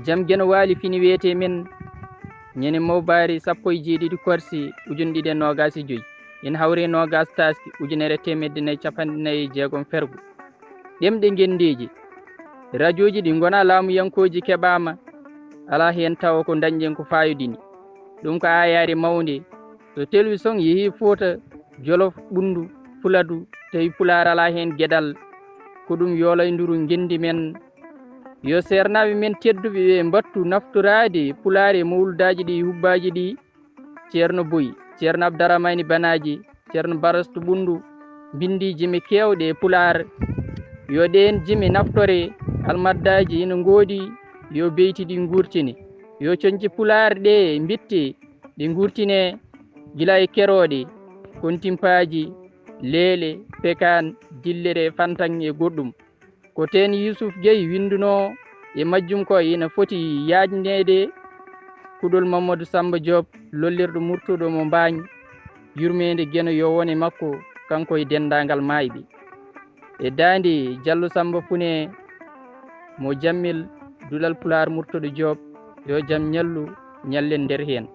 jam geno waali fini wiyete men ñande mawbari 17 korsi ujune 225 ina hawre nogas taski ujunere temedde nayyi capanɗe nayyi jeegom fergo ɗemɗe gendeji radioji ɗi gona laamuyankoji keɓama ala hen tawa ko dañƴen ko fayodini ɗum ko ayare mawde so télévision yeehi Fouta Jolof Ɓundu Fuladu tawi Pulaar ala hen gueɗal ko ɗum yolayduru gendi men yo sernaɓe men tedduɓe ɓe mbattu naftorade Pulaar e mawludaji ɗi hubbaji ɗi ceerno Boyi ceerno Abdaramani Banaji ceerno Barastu Ɓundu bindi jimi kewɗe e Pulaar yo ɗen jimi naftore almaddaji ina goodi yo beyti ɗi gurtine yo coñci Pulaar ɗe bitte ɗi gurtine gila e keroɗe kontimpaji leele pekan dillere fantan e goɗɗum ko ten Yusuf Gueye winduno e majjum ko ina foti yajnede kuɗol Mamadou Samba Diop lollirɗo murtuɗo mo Mbañ yurmede gueno yo wone makko kanko e dendagal mayɓe e dande Diallo Samba Fune mo jammil dulal Pulaar murtuɗo Diop yo jaam ñallu ñallen nder hen